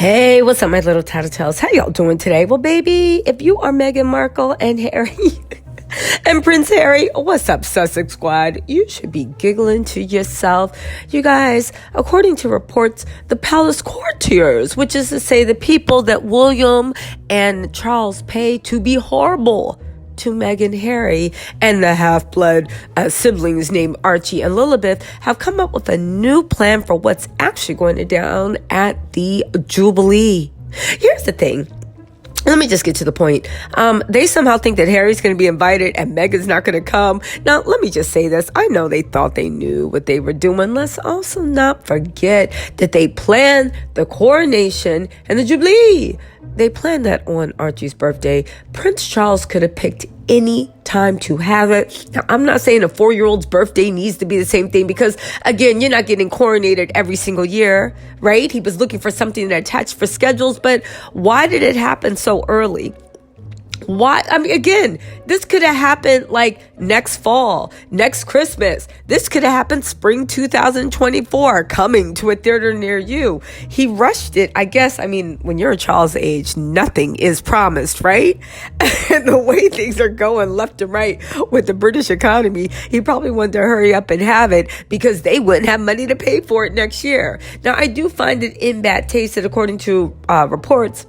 Hey, what's up, my little TisaTells? How y'all doing today? Well, baby, if you are Meghan Markle and Harry and Prince Harry, what's up, Sussex Squad? You should be giggling to yourself. You guys, according to reports, the palace courtiers, which is to say the people that William and Charles pay to be horrible to Meghan and Harry, and the half-blood siblings named Archie and Lilibeth, have come up with a new plan for what's actually going to down at the Jubilee. Here's the thing. Let me just get to the point. They somehow think that Harry's going to be invited and Meghan's not going to come. Now, let me just say this. I know they thought they knew what they were doing. Let's also not forget that they planned the coronation and the Jubilee. They planned that on Archie's birthday. Prince Charles could have picked any time to have it. Now, I'm not saying a 4-year-old's birthday needs to be the same thing because, again, you're not getting coronated every single year, right? He was looking for something that attached for schedules, but why did it happen so early? Why? I mean, again, this could have happened like next fall, next Christmas. This could have happened spring 2024, coming to a theater near you. He rushed it, I guess. I mean, when you're a child's age, nothing is promised, right? And the way things are going left and right with the British economy, he probably wanted to hurry up and have it because they wouldn't have money to pay for it next year. Now, I do find it in bad taste that according to reports,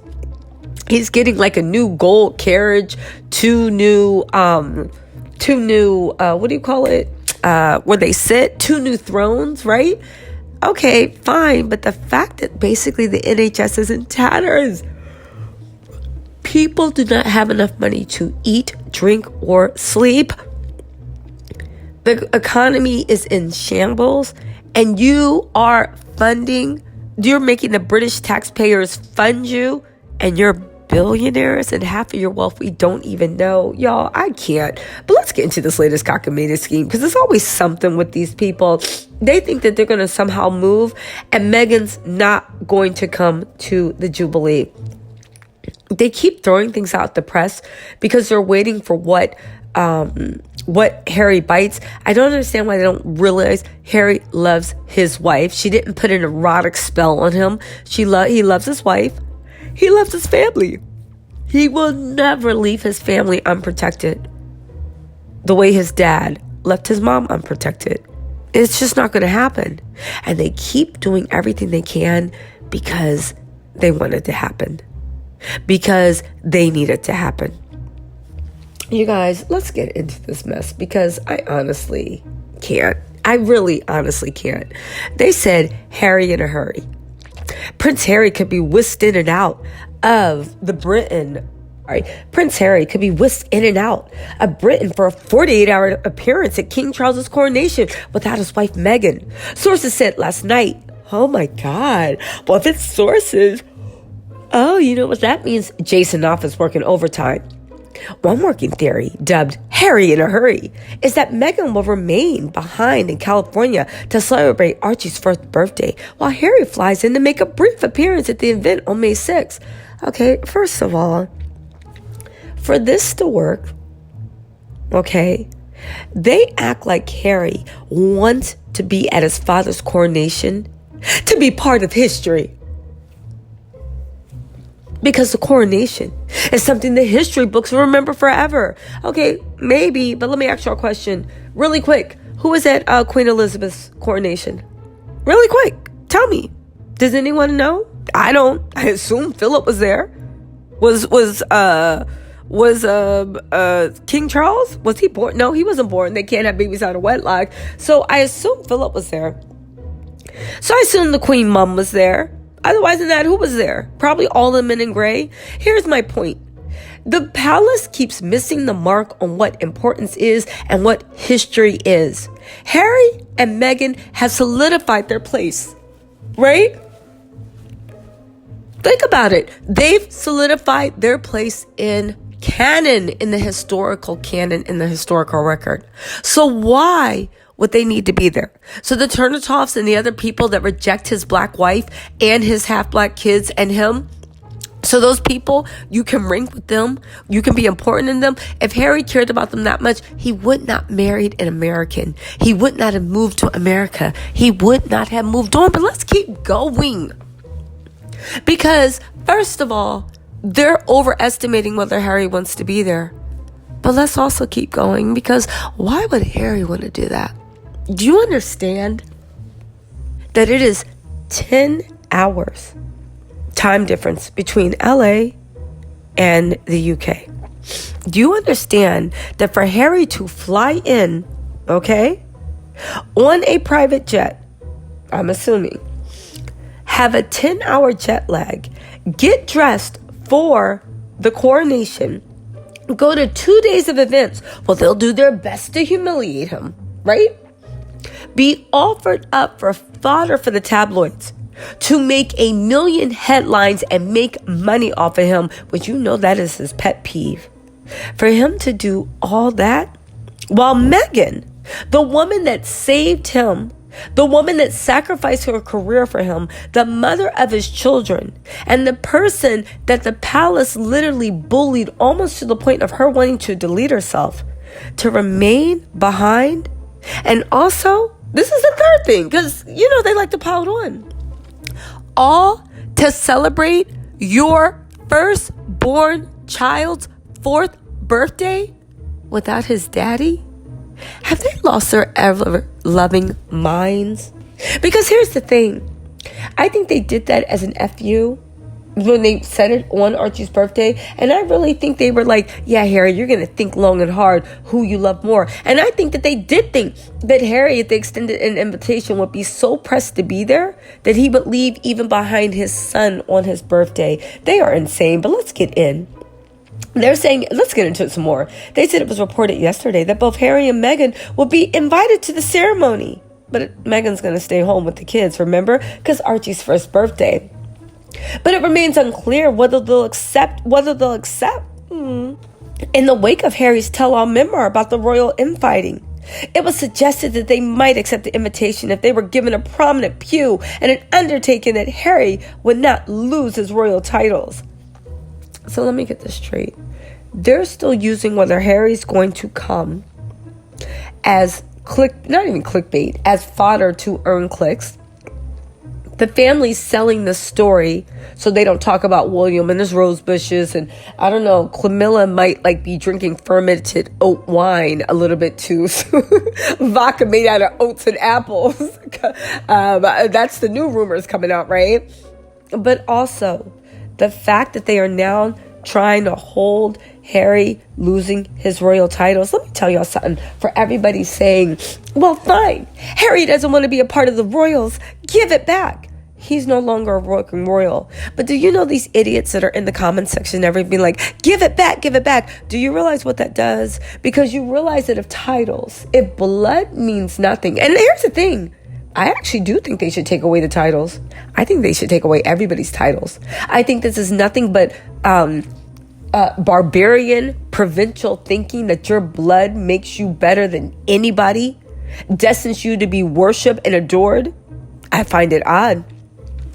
he's getting like a new gold carriage, two new, what do you call it? Where they sit, 2 new thrones, right? Okay, fine. But the fact that basically the NHS is in tatters. People do not have enough money to eat, drink, or sleep. The economy is in shambles, and you're making the British taxpayers fund you, and you're billionaires, and half of your wealth we don't even know. Y'all, I can't. But let's get into this latest cockamamie scheme, because there's always something with these people. They think that they're going to somehow move, and Meghan's not going to come to the Jubilee. They keep throwing things out the press because they're waiting for what Harry bites. I don't understand why they don't realize Harry loves his wife. She didn't put an erotic spell on him. He loves his wife. He loves his family. He will never leave his family unprotected the way his dad left his mom unprotected. It's just not going to happen. And they keep doing everything they can because they want it to happen. Because they need it to happen. You guys, let's get into this mess because I honestly can't. I really honestly can't. They said Harry in a hurry. Prince Harry could be whisked in and out of the Britain. Right? Prince Harry could be whisked in and out of Britain for a 48-hour appearance at King Charles's coronation without his wife Meghan. Sources said last night. Oh my God. Well, if it's sources, oh, you know what that means? Jason Knopf is working overtime. One working theory, dubbed Harry in a hurry, is that Meghan will remain behind in California to celebrate Archie's first birthday, while Harry flies in to make a brief appearance at the event on May 6th. Okay, first of all, for this to work, okay, they act like Harry wants to be at his father's coronation to be part of history. Because the coronation is something the history books will remember forever. Okay, maybe, but let me ask you a question really quick. Who was at Queen Elizabeth's coronation? Really quick, tell me. Does anyone know? I don't. I assume Philip was there. Was King Charles? Was he born? No, he wasn't born. They can't have babies out of wedlock. So I assume Philip was there. So I assume the Queen Mum was there. Otherwise than that, who was there? Probably all the men in gray. Here's my point. The palace keeps missing the mark on what importance is and what history is. Harry and Meghan have solidified their place, right? Think about it. They've solidified their place in canon, in the historical canon, in the historical record. So why would they need to be there? So the Turnitoffs and the other people that reject his black wife and his half-black kids and him, so those people, you can rank with them, you can be important in them. If Harry cared about them that much, he would not married an American. He would not have moved to America. He would not have moved on. But let's keep going. Because, first of all, they're overestimating whether Harry wants to be there. But let's also keep going, because why would Harry want to do that? Do you understand that it is 10 hours time difference between LA and the UK? Do you understand that for Harry to fly in, okay, on a private jet, I'm assuming, have a 10-hour jet lag, get dressed for the coronation, go to 2 days of events, well, they'll do their best to humiliate him, right? Be offered up for fodder for the tabloids to make 1 million headlines and make money off of him, which you know that is his pet peeve. For him to do all that while Meghan, the woman that saved him, the woman that sacrificed her career for him, the mother of his children, and the person that the palace literally bullied almost to the point of her wanting to delete herself, to remain behind. And also, this is the third thing, because, they like to pile it on. All to celebrate your firstborn child's 4th birthday without his daddy? Have they lost their ever-loving minds? Because here's the thing. I think they did that as an FU when they said it on Archie's birthday. And I really think they were like, yeah, Harry, you're going to think long and hard who you love more. And I think that they did think that Harry, if they extended an invitation, would be so pressed to be there that he would leave even behind his son on his birthday. They are insane, but let's get in. They're saying, let's get into it some more. They said it was reported yesterday that both Harry and Meghan will be invited to the ceremony. But Meghan's going to stay home with the kids, remember? Because Archie's first birthday. But it remains unclear whether they'll accept. In the wake of Harry's tell-all memoir about the royal infighting, it was suggested that they might accept the invitation if they were given a prominent pew and an undertaking that Harry would not lose his royal titles. So let me get this straight. They're still using whether Harry's going to come as not even clickbait, as fodder to earn clicks. The family's selling the story so they don't talk about William and his rose bushes. And I don't know, Camilla might be drinking fermented oat wine a little bit too. Vodka made out of oats and apples. That's the new rumors coming out, right? But also, the fact that they are now trying to hold Harry losing his royal titles. Let me tell y'all something. For everybody saying, well, fine, Harry doesn't want to be a part of the royals. Give it back. He's no longer a working royal. But do you know these idiots that are in the comment section ever being like, give it back, give it back? Do you realize what that does? Because you realize that if blood means nothing. And here's the thing. I actually do think they should take away the titles. I think they should take away everybody's titles. I think this is nothing but barbarian, provincial thinking that your blood makes you better than anybody, destines you to be worshipped and adored. I find it odd.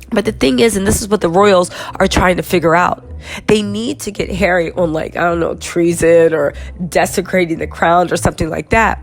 But the thing is, and this is what the royals are trying to figure out, they need to get Harry on treason or desecrating the crown or something like that.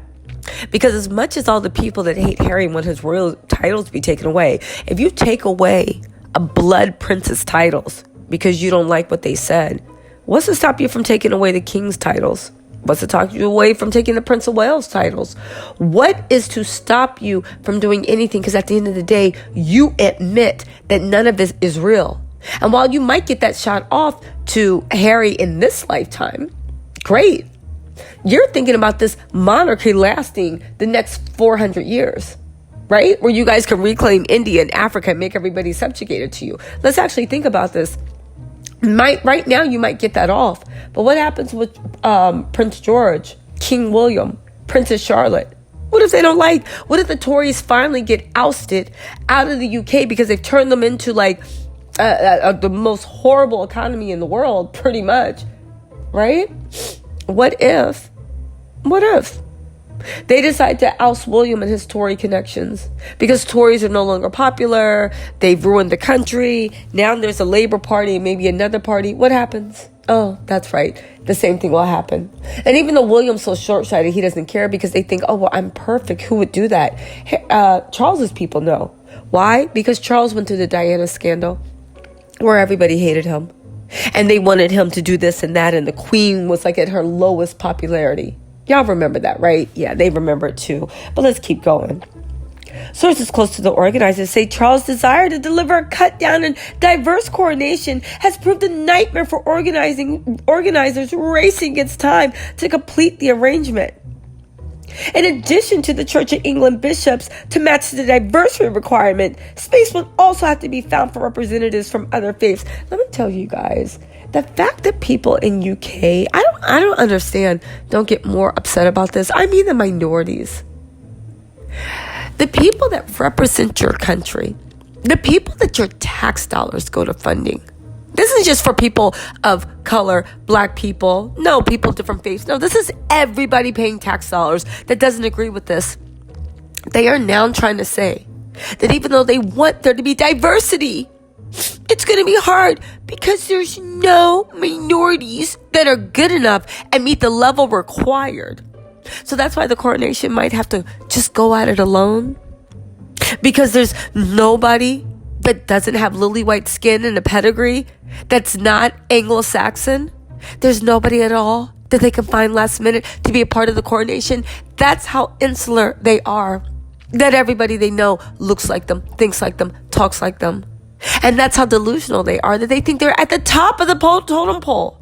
Because as much as all the people that hate Harry want his royal titles to be taken away, if you take away a blood prince's titles because you don't like what they said, what's to stop you from taking away the king's titles? What's to stop you away from taking the Prince of Wales titles? What is to stop you from doing anything? Because at the end of the day, you admit that none of this is real. And while you might get that shot off to Harry in this lifetime, great. You're thinking about this monarchy lasting the next 400 years, right? Where you guys can reclaim India and Africa and make everybody subjugated to you. Let's actually think about this. Right now, you might get that off. But what happens with Prince George, King William, Princess Charlotte? What if they don't like? What if the Tories finally get ousted out of the UK because they've turned them into the most horrible economy in the world, pretty much, right? What if they decide to oust William and his Tory connections because Tories are no longer popular? They've ruined the country. Now there's a Labour Party and maybe another party. What happens? Oh, that's right. The same thing will happen. And even though William's so short-sighted, he doesn't care because they think, oh, well, I'm perfect. Who would do that? Charles's people know. Why? Because Charles went through the Diana scandal. where everybody hated him. And they wanted him to do this and that. And the queen was like at her lowest popularity. Y'all remember that, right? Yeah, they remember it too. But let's keep going. Sources close to the organizers say Charles' desire to deliver a cut down and diverse coronation has proved a nightmare for organizers racing against time to complete the arrangement. In addition to the Church of England bishops to match the diversity requirement, space will also have to be found for representatives from other faiths. Let me tell you guys, the fact that people in UK, I don't understand, don't get more upset about this. I mean the minorities. The people that represent your country, the people that your tax dollars go to funding. This is just for people of color, black people, no, people of different faiths. No, this is everybody paying tax dollars that doesn't agree with this. They are now trying to say that even though they want there to be diversity, it's going to be hard because there's no minorities that are good enough and meet the level required. So that's why the coronation might have to just go at it alone, because there's nobody that doesn't have lily white skin and a pedigree that's not Anglo-Saxon. There's nobody at all that they can find last minute to be a part of the coronation. That's how insular they are. That everybody they know looks like them, thinks like them, talks like them. And that's how delusional they are, that they think they're at the top of the totem pole.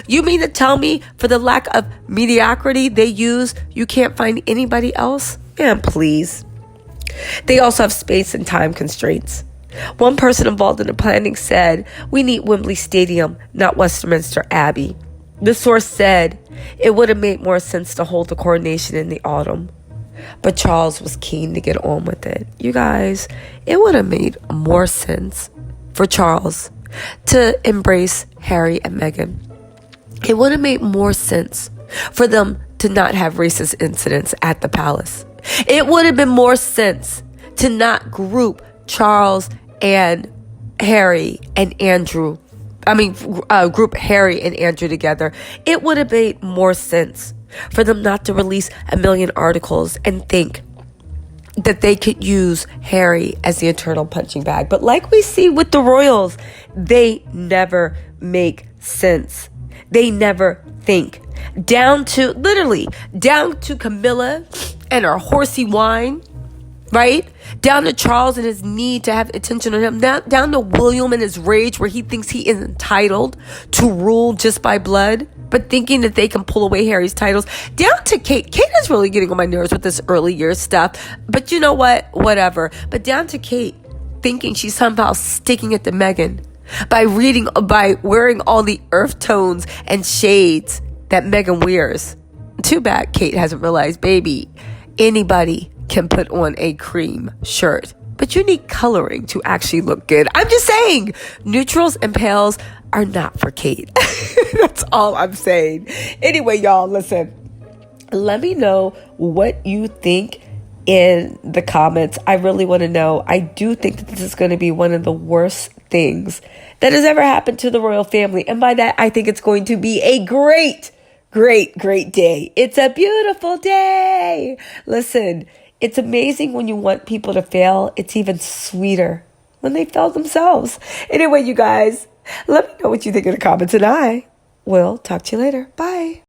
You mean to tell me for the lack of mediocrity they use, you can't find anybody else? Yeah, please. They also have space and time constraints. One person involved in the planning said, "We need Wembley Stadium, not Westminster Abbey." The source said it would have made more sense to hold the coronation in the autumn. But Charles was keen to get on with it. You guys, it would have made more sense for Charles to embrace Harry and Meghan. It would have made more sense for them to not have racist incidents at the palace. It would have been more sense to not group Charles and Harry and Andrew. Group Harry and Andrew together. It would have made more sense for them not to release 1 million articles and think that they could use Harry as the eternal punching bag. But like we see with the royals, they never make sense. They never think. Down to Camilla and her horsey wine, right? Down to Charles and his need to have attention on him. Down to William and his rage where he thinks he is entitled to rule just by blood, but thinking that they can pull away Harry's titles. Down to Kate. Kate is really getting on my nerves with this early years stuff. But you know what? Whatever. But down to Kate thinking she's somehow sticking it to Meghan by wearing all the earth tones and shades that Meghan wears. Too bad Kate hasn't realized, baby, anybody can put on a cream shirt, but you need coloring to actually look good. I'm just saying, neutrals and pales are not for Kate. That's all I'm saying. Anyway, y'all, listen, let me know what you think in the comments. I really want to know. I do think that this is going to be one of the worst things that has ever happened to the royal family. And by that, I think it's going to be a great day. It's a beautiful day. Listen, it's amazing when you want people to fail. It's even sweeter when they fail themselves. Anyway, you guys, let me know what you think in the comments, and I will talk to you later. Bye.